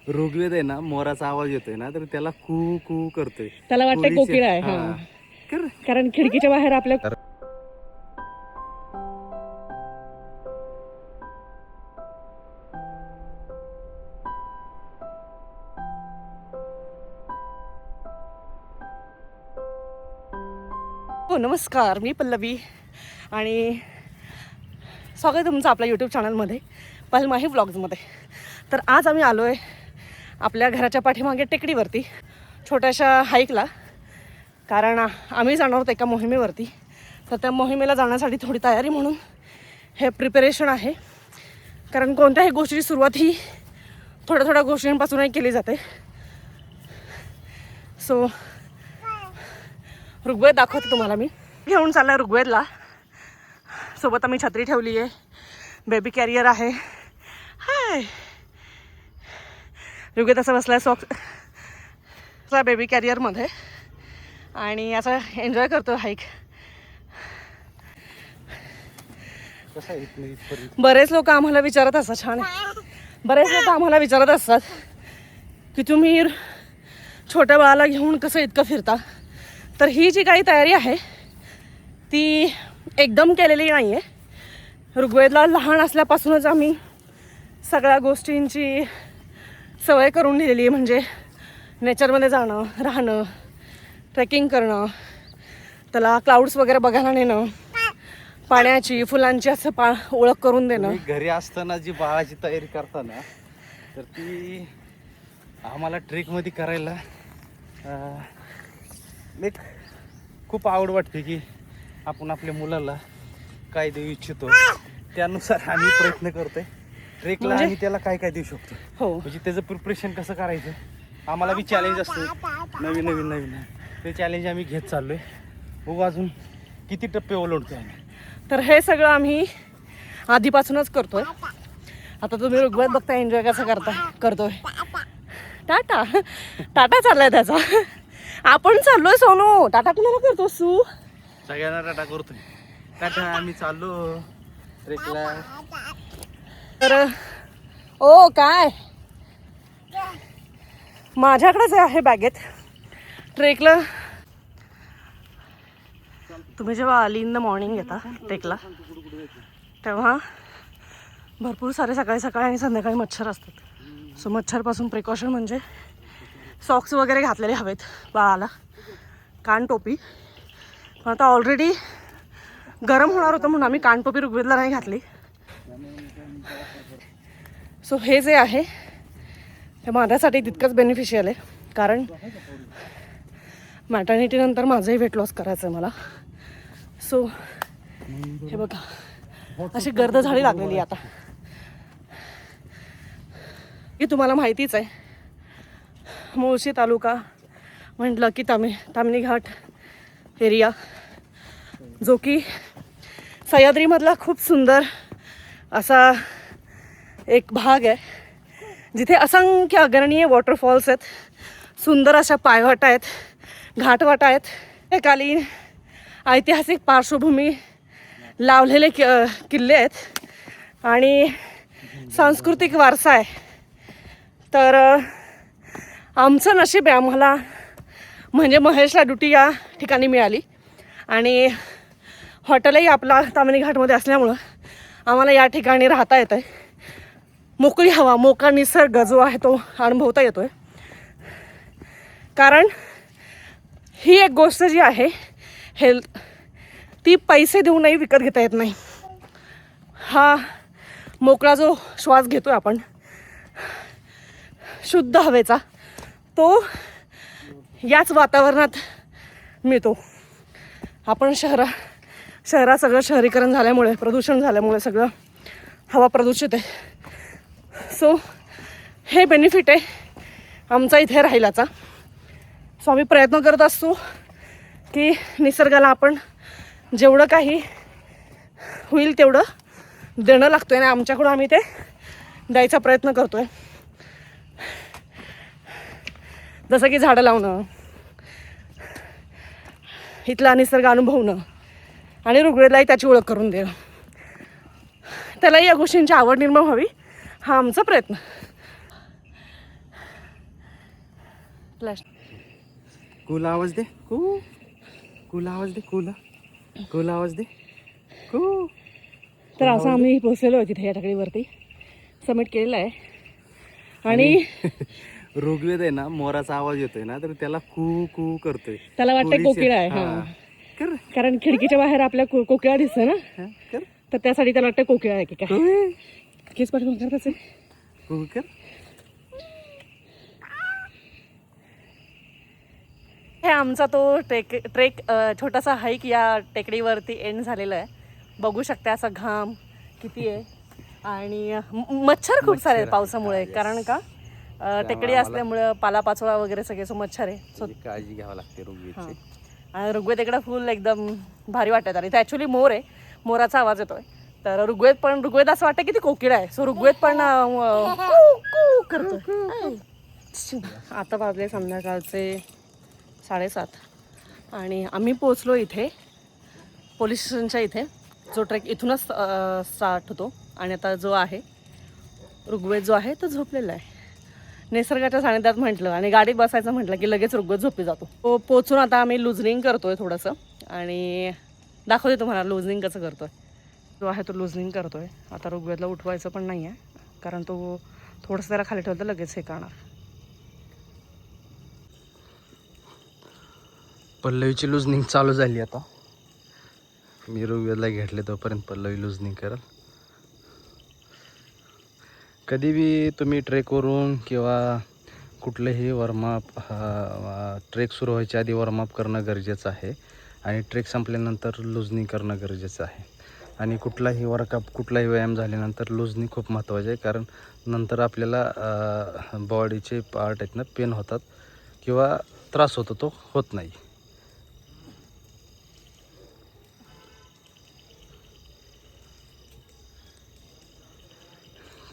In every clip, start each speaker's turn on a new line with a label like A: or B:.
A: ऋग्वेद आहे ना, मोराचा आवाज येतोय ना, तर त्याला कू कू करतोय.
B: त्याला वाटतंय कोकिळा आहे. कारण खिडकीच्या बाहेर आपल्या हो नमस्कार, मी पल्लवी आणि स्वागत आहे तुमचं आपल्या यूट्यूब चॅनलमध्ये पलमाही व्लॉग्समध्ये. तर आज आम्ही आलो आहे आपल्या घराच्या पाठीमागे टेकडीवरती छोट्याशा हाईकला, कारण आम्ही जाणार आहोत एका मोहिमेवरती. तर त्या मोहिमेला जाण्यासाठी थोडी तयारी म्हणून हे प्रिपरेशन आहे. कारण कोणत्याही गोष्टीची सुरुवात ही थोड्या थोड्या गोष्टींपासूनही केली जाते. सो ऋग्वेद दाखवते तुम्हाला. मी घेऊन चालला ऋग्वेदला. सोबत आम्ही छत्री ठेवली आहे, बेबी कॅरियर आहे. हाय, ऋग्वेद असं बसला आहे सॉक्स बेबी कॅरियरमध्ये आणि असं एन्जॉय करतो हाईक. बरेच लोक आम्हाला विचारत असतात, छान आहे, बरेच लोक आम्हाला विचारत असतात की तुम्ही छोट्या बाळाला घेऊन कसं इतकं फिरता. तर ही जी काही तयारी आहे ती एकदम केलेली नाही आहे. ऋग्वेदला लहान असल्यापासूनच आम्ही सगळ्या गोष्टींची सवय करून दिलेली आहे. म्हणजे नेचरमध्ये जाणं, राहणं, ट्रेकिंग करणं, त्याला क्लाउड्स वगैरे बघायला नेणं, पाण्याची फुलांची असं ओळख करून देणं.
A: घरी असताना जी बाळाची तयारी करताना, तर ती आम्हाला ट्रेकमध्ये करायला एक खूप आवड वाटते की आपण आपल्या मुलाला काय देऊ इच्छितो त्यानुसार आम्ही प्रयत्न करतोय ट्रेकला आणि त्याला काय काय देऊ शकतो.
B: हो,
A: म्हणजे त्याचं प्रिपरेशन कसं करायचं आम्हाला बी चॅलेंज असतं. नवीन नवीन नवीन ते चॅलेंज आम्ही घेत चाललोय. बघू अजून किती टप्पे ओलांडतोय आम्ही.
B: तर हे सगळं आम्ही आधीपासूनच करतोय. आता तुम्ही ऋग्वेद बघता एन्जॉय कसं करतोय. टाटा टाटा चाललाय त्याचा. आपण चाललोय सोनू. टाटा कुणाला करतो सू?
A: सगळ्यांना टाटा करतोय. टाटा, आम्ही चाललो ट्रेकला.
B: तर ओ काय माझ्याकडेच आहे बॅगेत. ट्रेकला तुम्ही जेव्हा अर्ली इन द मॉर्निंग येता ट्रेकला तेव्हा भरपूर सारे सकाळी सकाळी आणि संध्याकाळी मच्छर असतात. सो मच्छरपासून प्रिकॉशन म्हणजे सॉक्स वगैरे घातलेले हवेत बाळाला, कान टोपी. आता ऑलरेडी गरम होणार होतं म्हणून आम्ही कानटोपी ऋग्वेदला नाही घातली. सो हे जे आहे हे माझ्यासाठी तितकंच बेनिफिशियल आहे. कारण मॅटर्निटीनंतर माझंही वेट लॉस करायचं आहे मला. सो हे बघा अशी गर्द झाडी लागलेली आता. की तुम्हाला माहितीच आहे मुळशी तालुका म्हटलं की ताम्हिणी घाट एरिया, जो की सह्याद्रीमधला खूप सुंदर असा एक भाग आहे, जिथे असंख्य अगणनीय वॉटरफॉल्स आहेत, सुंदर अशा पायवाटा आहेत, घाटवाटा आहेत, कालीन ऐतिहासिक पार्श्वभूमी लावलेले किल्ले आहेत आणि सांस्कृतिक वारसा आहे. तर आमचं नशीब आहे, आम्हाला म्हणजे महेशला ड्युटी या ठिकाणी मिळाली आणि हॉटेलही आपला ताम्हिणी घाटमध्ये असल्यामुळं आम्हाला या ठिकाणी राहता येतं आहे. मोकळी हवा, मोकळा निसर्ग जो आहे तो अनुभवता येतो आहे. कारण ही एक गोष्ट जी आहे हेल्थ, ती पैसे देऊनही विकत घेता येत नाही. हा मोकळा जो श्वास घेतो आहे आपण शुद्ध हवेचा, तो याच वातावरणात मिळतो. आपण शहरात सगळं शहरीकरण झाल्यामुळे, प्रदूषण झाल्यामुळे सगळं हवा प्रदूषित आहे. सो हे बेनिफिट आहे आमचा इथे राहिल्याचा. सो आम्ही प्रयत्न करत असतो की निसर्गाला आपण जेवढं काही होईल तेवढं देणं लागतो आहे आणि आमच्याकडून आम्ही ते द्यायचा प्रयत्न करतो आहे. जसं की झाडं लावणं, इथला निसर्ग अनुभवणं आणि ऋग्वेदलाही त्याची ओळख करून देणं. त्यालाही या गोष्टींची आवड निर्माण व्हावी हा आमचा प्रयत्न. फ्लॅश.
A: कूल आवाज दे. कूल आवाज दे. कूल आवाज दे. कू.
B: तर असं आम्ही पोहोचलेलो आहे तिथे या टेकडीवरती. सबमिट केलेलं आहे. आणि
A: ऋग्वेद आहे ना, मोराचा आवाज येतोय ना, तर त्याला कू कू करतोय.
B: त्याला वाटतं कोकिळा आहे.
A: हा.
B: हा,
A: कर
B: कारण खिडकीच्या बाहेर आपल्या कोकिळा दिसतं ना,
A: हा, कर
B: तर त्यासाठी त्याला वाटतं कोकिळा आहे की काय. केस पाठवून करताच आहे.
A: कू कर.
B: हे आमचा तो ट्रेक छोटासा हाईक या टेकडीवरती एंड झालेला आहे. बघू शकता असा घाम किती आहे. आणि मच्छर खूप सारे आहेत पावसामुळे. कारण का टेकडी असल्यामुळं पालापाचोळा वगैरे सगळे सो मच्छर आहे. सो
A: काळजी घ्यावी लागते ऋग्वेदची.
B: आणि ऋग्वेद इकडं फुल एकदम भारी वाटत. आणि ते ॲक्च्युली मोर आहे, मोराचा आवाज येतोय. तर ऋग्वेद असं वाटतं की ती कोकिळा आहे. सो ऋग्वेद पण करतो. आता वाजले संध्याकाळचे 7:30 आणि आम्ही पोचलो इथे पोलीस स्टेशनच्या इथे. जो ट्रेक इथूनच स्टार्ट होतो. आणि आता जो आहे ऋग्वेद जो आहे तो झोपलेला आहे. निसर्गाच्या सानिध्यात म्हटलं आणि गाडीत बसायचं म्हटलं की लगेच ऋग्वेद झोपी जातो. तो पोचून आता आम्ही लुझनिंग करतोय थोडंसं. आणि दाखवते तुम्हाला लुझनिंग कसं करतोय. जो आहे तो लुझनिंग करतोय. आता ऋग्वेदला उठवायचं पण नाही आहे, कारण तो थोडंसं त्याला खाली ठेवलं लगेच हे करणार.
A: पल्लवीची लुजनिंग चालू झाली आता. मी ऋग्वेदला घेतले तोपर्यंत पल्लवी लुजनिंग करल. कधी बी तुम्ही ट्रेकवरून किंवा कुठलेही वॉर्मअप ट्रेक सुरू व्हायच्या आधी वॉर्मअप करणं गरजेचं आहे. आणि ट्रेक संपल्यानंतर लुजनिंग करणं गरजेचं आहे. आणि कुठलाही वर्कअप कुठलाही व्यायाम झाल्यानंतर लुजनिंग खूप महत्त्वाचे आहे. कारण नंतर आपल्याला बॉडीचे पार्ट आहेत ना पेन होतात किंवा त्रास होतो, तो होत नाही.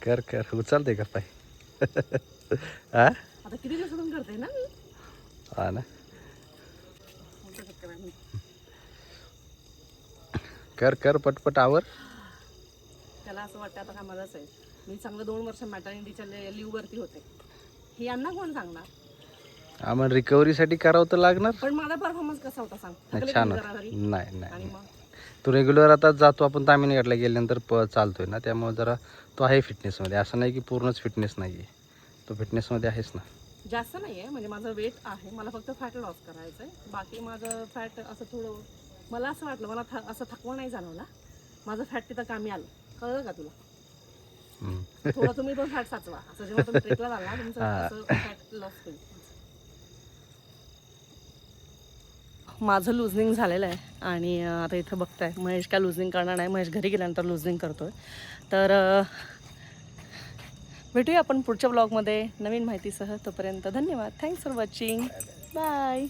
A: कर कर उचलते का पाय. हा
B: आता किती दिवसातून करते ना मी.
A: हा ना. कर कर पटपट आवर.
B: त्याला असं वाटतं आता कामालाच आहे. मी चांगलं 2 वर्ष मॅटर्निटीच्या लिव्हवरती होते. हे यांना कोण सांगणार.
A: आम्हाला रिकव्हरीसाठी करावं तर लागणार.
B: पण माझा परफॉर्मन्स कसा होता सांग.
A: नाही, छान
B: जरा घरी.
A: नाही
B: आणि
A: नाही
B: मग
A: तू रेग्युलर आता जातो आपण तामिळनाडूला गेल्यानंतर चालतोय ना, त्यामुळे जरा तो आहे फिटनेसमध्ये. असं नाही की पूर्णच फिटनेस नाही आहे, तो फिटनेसमध्ये आहेस ना.
B: जास्त नाही आहे, म्हणजे माझं वेट आहे. मला फक्त फॅट लॉस करायचं आहे. बाकी माझं फॅट असं थोडं मला असं वाटलं, मला असं थकवा नाही जाणवला. माझं फॅट तिथं कामी आलं. कळलं का तुला. थोडं तुम्ही पण फॅट साचवा. असं जेव्हा तुम्ही ट्रेकला जाल ना, तुमचं असं फॅट लॉस होईल. माझं लुझनिंग झालेलं आहे. आणि आता इथं बघताय महेश काय लुझनिंग करणार नाही. महेश घरी गेल्यानंतर लुझनिंग करतोय. तर भेटूया आपण पुढच्या ब्लॉगमध्ये नवीन माहितीसह. तोपर्यंत धन्यवाद. Thanks for watching. बाय.